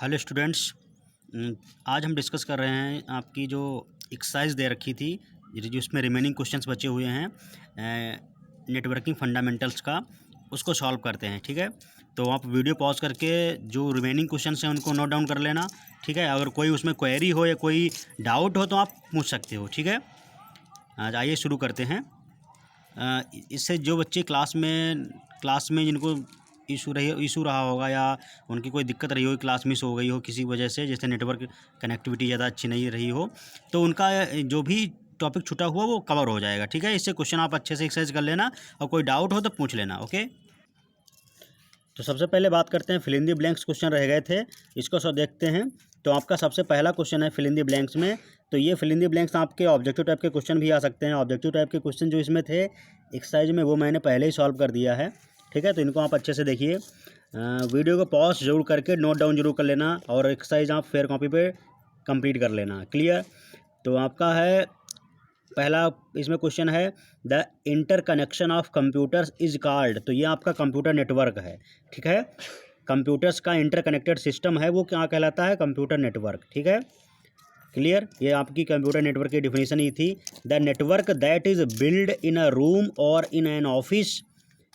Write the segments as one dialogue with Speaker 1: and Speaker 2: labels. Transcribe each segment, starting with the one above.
Speaker 1: Hello students. आज हम discuss कर रहे हैं आपकी जो एक्सरसाइज दे रखी थी जिसमें रिमेनिंग क्वेश्चंस बचे हुए हैं नेटवर्किंग फंडामेंटल्स का, उसको सॉल्व करते हैं। ठीक है, तो आप वीडियो पॉज करके जो रिमेनिंग क्वेश्चंस हैं उनको नोट डाउन कर लेना। ठीक है, अगर कोई उसमें क्वेरी हो या कोई डाउट हो तो आप पूछ सकते हो। ठीक है, आज आइए शुरू करते हैं। इससे जो बच्चे क्लास में जिनको इशू रहा होगा या उनकी कोई दिक्कत रही हो, क्लास मिस हो गई हो किसी वजह से, जैसे नेटवर्क कनेक्टिविटी ज़्यादा अच्छी नहीं रही हो, तो उनका जो भी टॉपिक छूटा हुआ वो कवर हो जाएगा। ठीक है, इससे क्वेश्चन आप अच्छे से एक्सरसाइज कर लेना और कोई डाउट हो तो पूछ लेना। ओके, तो सबसे पहले बात करते हैं fill in the blanks. Question रह गए थे, इसको सब देखते हैं। तो आपका सबसे पहला क्वेश्चन है फिल इन द ब्लैंक्स में। तो ये फिल इन द ब्लैंक्स आपके ऑब्जेक्टिव टाइप के क्वेश्चन भी आ सकते हैं। ऑब्जेक्टिव टाइप के क्वेश्चन जो इसमें थे एक्सरसाइज में वो मैंने पहले ही सॉल्व कर दिया है। ठीक है, तो इनको आप अच्छे से देखिए। वीडियो को पॉज जरूर करके नोट डाउन जरूर कर लेना और एक्सरसाइज आप फेयर कॉपी पे कंप्लीट कर लेना। क्लियर? तो आपका है पहला इसमें क्वेश्चन है the interconnection of computers is called. तो ये आपका कंप्यूटर नेटवर्क है। ठीक है, कंप्यूटर्स का इंटरकनेक्टेड सिस्टम है वो क्या कहलाता है? Computer network. ठीक है, क्लियर? ये आपकी कंप्यूटर नेटवर्क की डिफिनेशन ही थी। The network that is build in a room or in an office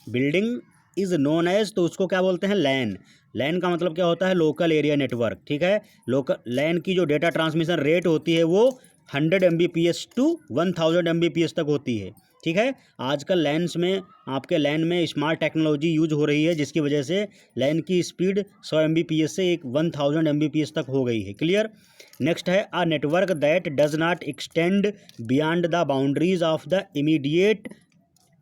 Speaker 1: building is known as. तो उसको क्या बोलते हैं? लैन। लैन का मतलब क्या होता है? Local area network. ठीक है, लोकल लैन की जो डेटा ट्रांसमिशन रेट होती है वो 100 Mbps टू 1000 Mbps तक होती है। ठीक है, आजकल लैन्स में आपके लैन में स्मार्ट टेक्नोलॉजी यूज हो रही है जिसकी वजह से लैन की स्पीड 100 Mbps से 1000 Mbps तक हो गई है। क्लियर? नेक्स्ट है a network that does not extend beyond the boundaries of the immediate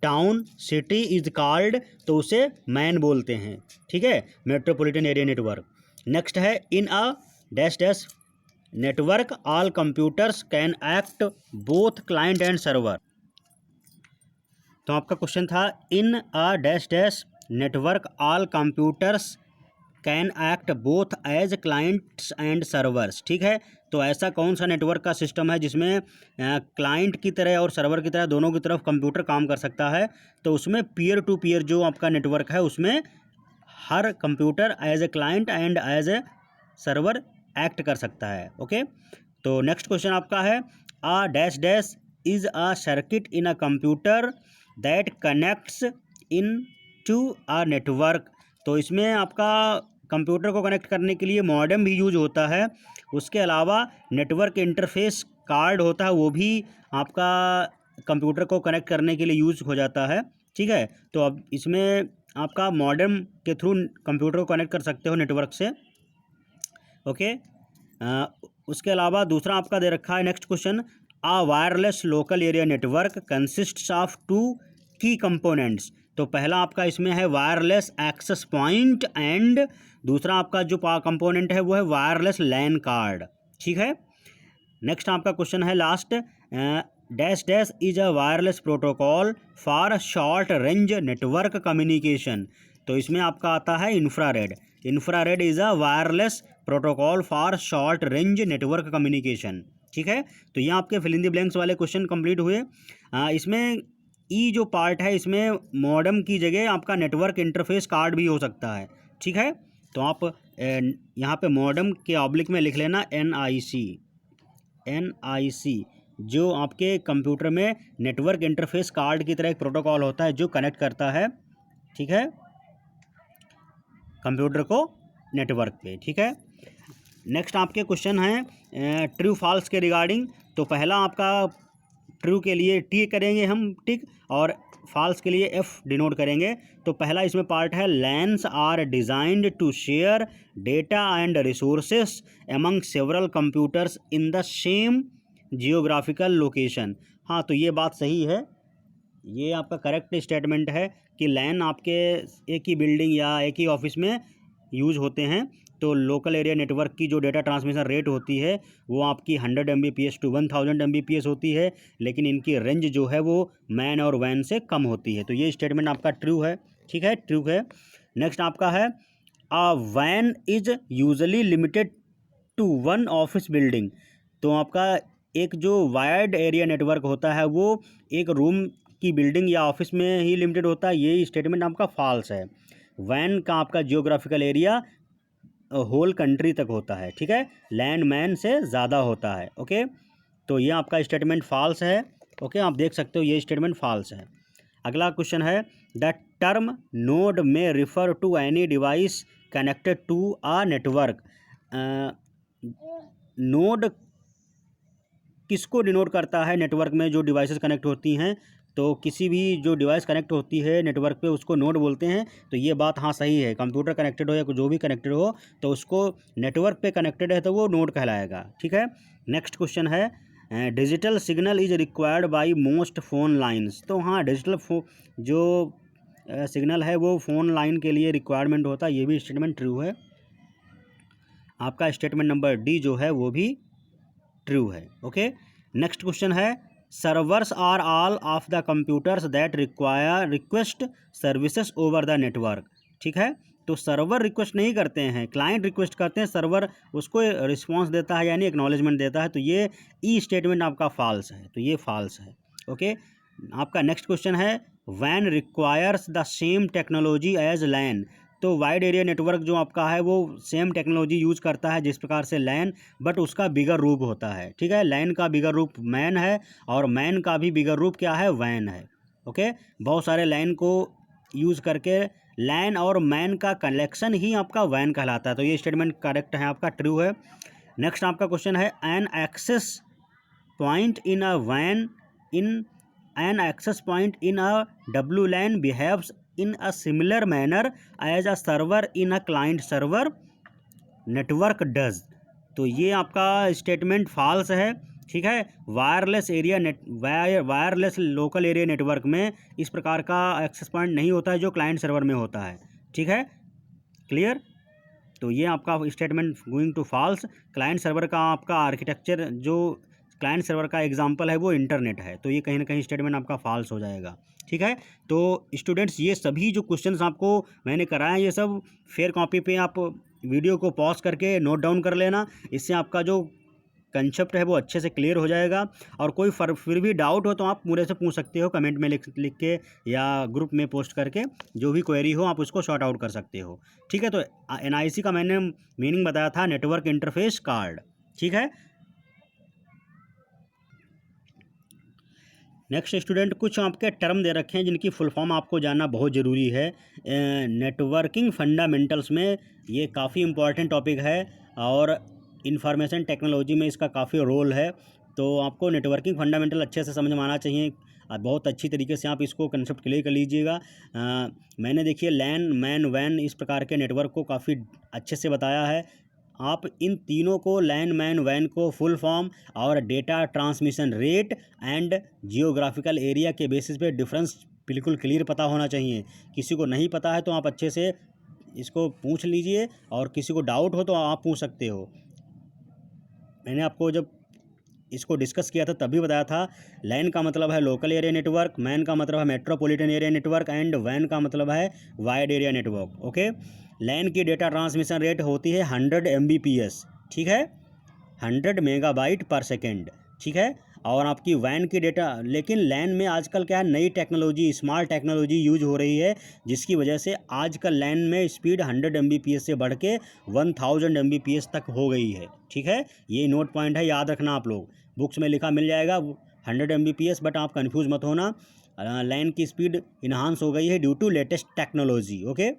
Speaker 1: town city is called. तो उसे मैन बोलते हैं। ठीक है, मेट्रोपॉलिटन एरिया नेटवर्क। नेक्स्ट है in a dash dash network all computers can act both client and server. तो आपका question था in a dash dash network all computers can act both as clients and servers. ठीक है, तो ऐसा कौन सा नेटवर्क का सिस्टम है जिसमें क्लाइंट की तरह और सर्वर की तरह दोनों की तरफ कंप्यूटर काम कर सकता है? तो उसमें पीयर टू पीयर जो आपका नेटवर्क है उसमें हर computer as a client and as a server act कर सकता है। ओके, तो नेक्स्ट क्वेश्चन आपका है a dash dash is a circuit in a computer that connects into a network. तो इसमें आपका कंप्यूटर को कनेक्ट करने के लिए मॉडेम भी यूज होता है। उसके अलावा नेटवर्क इंटरफेस कार्ड होता है वो भी आपका कंप्यूटर को कनेक्ट करने के लिए यूज हो जाता है। ठीक है, तो अब इसमें आपका मॉडेम के थ्रू कंप्यूटर को कनेक्ट कर सकते हो नेटवर्क से। ओके, उसके अलावा दूसरा आपका दे रखा है next question a wireless local area network consists of two key components. तो पहला आपका इसमें है वायरलेस एक्सेस पॉइंट एंड दूसरा आपका जो कंपोनेंट है वो है वायरलेस लैन कार्ड। ठीक है, नेक्स्ट आपका क्वेश्चन है last dash dash is a wireless protocol for short range network communication. तो इसमें आपका आता है infrared. Infrared is a wireless protocol for short range network communication. ठीक है, तो ये आपके फिल इन द ब्लैंक्स वाले क्वेश्चन कंप्लीट हुए। इसमें ई जो पार्ट है इसमें मॉडेम की जगह आपका नेटवर्क इंटरफेस कार्ड भी हो सकता है। ठीक है, तो आप यहाँ पे मॉडेम के ऑब्लिक में लिख लेना NIC जो आपके कंप्यूटर में नेटवर्क इंटरफेस कार्ड की तरह एक प्रोटोकॉल होता है जो कनेक्ट करता है, ठीक है, कंप्यूटर को नेटवर्क पे। ठीक है, नेक्स्ट आपके क्वेश्चन हैं ट्रू फॉल्स के रिगार्डिंग। तो पहला आपका ट्रू के लिए टी करेंगे हम टिक और फॉल्स के लिए F डिनोट करेंगे। तो पहला इसमें पार्ट है LANs are designed to share data and resources among several computers in the same geographical location. हाँ, तो ये बात सही है, ये आपका करेक्ट स्टेटमेंट है कि लैन आपके एक ही बिल्डिंग या एक ही ऑफिस में यूज होते हैं। तो लोकल एरिया नेटवर्क की जो डेटा ट्रांसमिशन रेट होती है वो आपकी 100 Mbps टू 1000 Mbps होती है, लेकिन इनकी रेंज जो है वो मैन और वैन से कम होती है। तो ये स्टेटमेंट आपका ट्रू है। ठीक है, ट्रू है। नेक्स्ट आपका है अ वैन is usually limited to one office building. तो आपका एक जो वायर्ड एरिया नेटवर्क होता है वो एक रूम की बिल्डिंग या ऑफिस में ही लिमिटेड होता है। ये स्टेटमेंट आपका फॉल्स है। वैन का आपका जियोग्राफिकल एरिया होल कंट्री तक होता है, ठीक है, लैंडमैन से ज़्यादा होता है। ओके, तो ये आपका स्टेटमेंट फॉल्स है। ओके, आप देख सकते हो ये स्टेटमेंट फॉल्स है। अगला क्वेश्चन है, the term node may refer to any device connected to a network. Node किसको डिनोट करता है? नेटवर्क में जो डिवाइसेस कनेक्ट होती हैं, तो किसी भी जो डिवाइस कनेक्ट होती है नेटवर्क पे उसको नोड बोलते हैं। तो ये बात हाँ सही है, कंप्यूटर कनेक्टेड हो या जो भी कनेक्टेड हो तो उसको नेटवर्क पे कनेक्टेड है तो वो नोड कहलाएगा, ठीक है। नेक्स्ट क्वेश्चन है, digital signal is required by most phone lines. तो हाँ, डिजिटल जो सिग्नल है वो फ़ोन लाइन के लिए रिक्वायरमेंट होता है, ये भी स्टेटमेंट ट्रू है। आपका स्टेटमेंट नंबर डी जो है वो भी ट्रू है। ओके, नेक्स्ट क्वेश्चन है, servers are all of the computers that request services over the network. ठीक है, तो सर्वर रिक्वेस्ट नहीं करते हैं, क्लाइंट रिक्वेस्ट करते हैं, सर्वर उसको रिस्पॉन्स देता है यानी एक्नॉलेजमेंट देता है। तो ये ई स्टेटमेंट आपका फॉल्स है, तो ये फॉल्स है। ओके, आपका नेक्स्ट क्वेश्चन है, वैन requires the same technology as LAN. तो वाइड एरिया नेटवर्क जो आपका है वो सेम टेक्नोलॉजी यूज करता है जिस प्रकार से लैन, बट उसका बिगर रूप होता है। ठीक है, लैन का बिगर रूप मैन है और मैन का भी बिगर रूप क्या है? वैन है। ओके, बहुत सारे लैन को यूज करके लैन और मैन का कलेक्शन ही आपका वैन कहलाता है। तो ये स्टेटमेंट करेक्ट है, आपका ट्रू है। नेक्स्ट आपका क्वेश्चन है, an access point in a वैन in an access point in a WLAN behaves in a similar manner as a server in a client server network does। तो ये आपका statement false है। ठीक है, वायरलेस लोकल एरिया नेटवर्क में इस प्रकार का एक्सेस पॉइंट नहीं होता है जो क्लाइंट सर्वर में होता है। ठीक है, क्लियर। तो ये आपका statement going to false. Client server का आपका आर्किटेक्चर जो क्लाइंट सर्वर का एग्जांपल है वो इंटरनेट है, तो ये कहीं ना कहीं स्टेटमेंट आपका फॉल्स हो जाएगा। ठीक है, तो स्टूडेंट्स ये सभी जो क्वेश्चंस आपको मैंने कराए ये सब फेयर कॉपी पे आप वीडियो को पॉज करके नोट डाउन कर लेना, इससे आपका जो कंसेप्ट है वो अच्छे से क्लियर हो जाएगा। और कोई फिर भी डाउट हो तो आप मुझे से पूछ सकते हो, कमेंट में लिख के या ग्रुप में पोस्ट करके, जो भी क्वेरी हो आप उसको शॉर्ट आउट कर सकते हो। ठीक है, तो NIC का मैंने मीनिंग बताया था, नेटवर्क इंटरफेस कार्ड। ठीक है, नेक्स्ट स्टूडेंट, कुछ आपके टर्म दे रखे हैं जिनकी फुल फॉर्म आपको जानना बहुत ज़रूरी है। नेटवर्किंग फंडामेंटल्स में ये काफ़ी इम्पॉर्टेंट टॉपिक है और इंफॉर्मेशन टेक्नोलॉजी में इसका काफ़ी रोल है। तो आपको नेटवर्किंग फंडामेंटल अच्छे से समझ में आना चाहिए, बहुत अच्छी तरीके से आप इसको कंसेप्ट क्लियर कर लीजिएगा। मैंने देखिए लैन, मैन, वैन इस प्रकार के नेटवर्क को काफ़ी अच्छे से बताया है। आप इन तीनों को, लैन, मैन, वैन को फुल फॉर्म और data transmission rate and geographical area के बेसिस पे डिफरेंस बिल्कुल क्लियर पता होना चाहिए। किसी को नहीं पता है तो आप अच्छे से इसको पूछ लीजिए, और किसी को डाउट हो तो आप पूछ सकते हो। मैंने आपको जब इसको डिस्कस किया था तभी बताया था, लैन का मतलब है लोकल एरिया नेटवर्क, मैन का मतलब है मेट्रोपॉलिटन एरिया नेटवर्क एंड वैन का मतलब है wide area network. Okay, LAN की डेटा ट्रांसमिशन रेट होती है 100 Mbps। ठीक है, 100 मेगाबाइट पर सेकेंड। ठीक है, और आपकी वैन की डेटा, लेकिन लैन में आजकल क्या है, नई टेक्नोलॉजी, स्मार्ट टेक्नोलॉजी यूज हो रही है, जिसकी वजह से आजकल लैन में स्पीड 100 Mbps से बढ़ के 1000 Mbps तक हो गई है। ठीक है, ये नोट पॉइंट है, याद रखना आप लोग, बुक्स में लिखा मिल जाएगा 100 Mbps, बट आप कंफ्यूज मत होना। लैन की स्पीड इन्हांस हो गई है due to latest technology. Okay,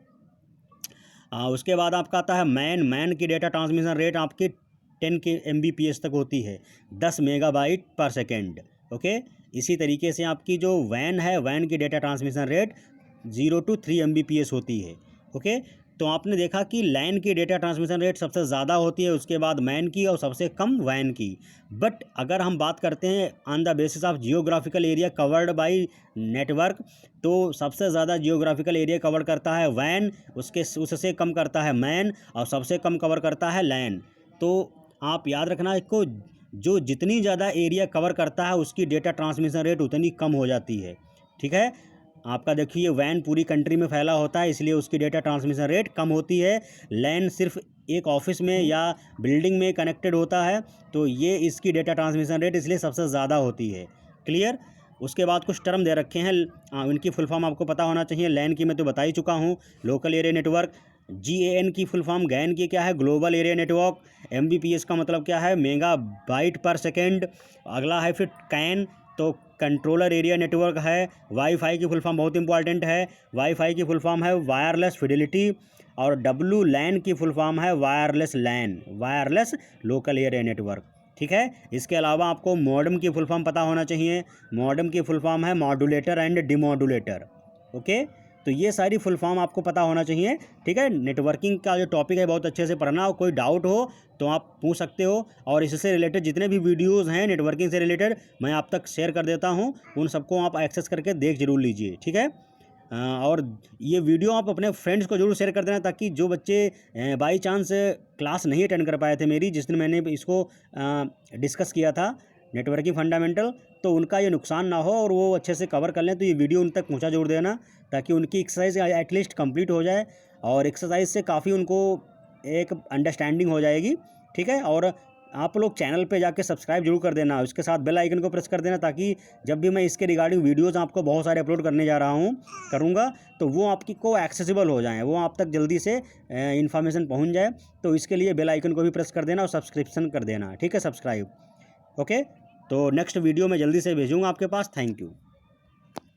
Speaker 1: उसके बाद आपका आता है मैन की डेटा ट्रांसमिशन रेट आपकी 10 Mbps तक होती है, 10 मेगाबाइट पर सेकेंड। ओके, इसी तरीके से आपकी जो वैन है, वैन की data transmission rate 0 to 3 Mbps होती है। ओके, तो आपने देखा कि लैन की डेटा ट्रांसमिशन रेट सबसे ज़्यादा होती है, उसके बाद मैन की, और सबसे कम वैन की। बट अगर हम बात करते हैं on the basis of geographical area covered by network, तो सबसे ज़्यादा जियोग्राफिकल एरिया कवर करता है वैन, उससे कम करता है मैन, और सबसे कम कवर करता है लैन। तो आप याद रखना इसको, जो जितनी ज़्यादा एरिया कवर करता है उसकी डेटा ट्रांसमिशन रेट उतनी कम हो जाती है। ठीक है, आपका देखिए वैन पूरी कंट्री में फैला होता है, इसलिए उसकी डेटा ट्रांसमिशन रेट कम होती है। लैन सिर्फ एक ऑफिस में या बिल्डिंग में कनेक्टेड होता है, तो ये इसकी डेटा ट्रांसमिशन रेट इसलिए सबसे ज़्यादा होती है। क्लियर। उसके बाद कुछ टर्म दे रखे हैं, इनकी फुल फॉर्म आपको पता होना चाहिए। लैन की मैं तो बता ही चुका हूँ, लोकल एरिया नेटवर्क। GAN की फुल फॉर्म गैन की क्या है, ग्लोबल एरिया नेटवर्क। MBPS का मतलब क्या है, मेगा बाइट पर सेकेंड। अगला है फिर कैन, तो कंट्रोलर एरिया नेटवर्क है। वाईफाई की फुल फॉर्म बहुत इंपॉर्टेंट है, वाईफाई की फुल फॉर्म है वायरलेस फिडेलिटी। और WLAN की फुल फॉर्म है वायरलेस लैन, वायरलेस लोकल एरिया नेटवर्क। ठीक है, इसके अलावा आपको मॉडेम की फुल फॉर्म पता होना चाहिए। मॉडेम की फुल फॉर्म है मॉड्यूलेटर एंड डिमॉड्यूलेटर। ओके, तो ये सारी फुल फॉर्म आपको पता होना चाहिए। ठीक है, नेटवर्किंग का जो टॉपिक है बहुत अच्छे से पढ़ना, और कोई डाउट हो तो आप पूछ सकते हो। और इससे रिलेटेड जितने भी वीडियोस हैं नेटवर्किंग से रिलेटेड मैं आप तक शेयर कर देता हूं, उन सबको आप एक्सेस करके देख जरूर लीजिए। ठीक है, और ये वीडियो आप अपने फ्रेंड्स को जरूर शेयर कर देना, ताकि जो बच्चे बाई चांस क्लास नहीं अटेंड कर पाए थे मेरी, जिस दिन मैंने इसको डिस्कस किया था नेटवर्किंग फंडामेंटल, तो उनका ये नुकसान ना हो और वो अच्छे से कवर कर लें। तो ये वीडियो उन तक पहुंचा जरूर देना, ताकि उनकी एक्सरसाइज एटलीस्ट कंप्लीट हो जाए, और एक्सरसाइज से काफ़ी उनको एक अंडरस्टैंडिंग हो जाएगी। ठीक है, और आप लोग चैनल पे जाके सब्सक्राइब जरूर कर देना, उसके साथ बेल आइकन को प्रेस कर देना, ताकि जब भी मैं इसके रिगार्डिंग वीडियोस आपको बहुत सारे अपलोड करने जा रहा हूँ करूँगा, तो वो आपकी को एक्सेसिबल हो जाएँ, वो आप तक जल्दी से इन्फॉर्मेशन पहुँच जाए। तो इसके लिए बेल आइकन को भी प्रेस कर देना और सब्सक्रिप्शन कर देना। ठीक है, सब्सक्राइब। ओके, तो नेक्स्ट वीडियो मैं जल्दी से भेजूँगा आपके पास। Thank you.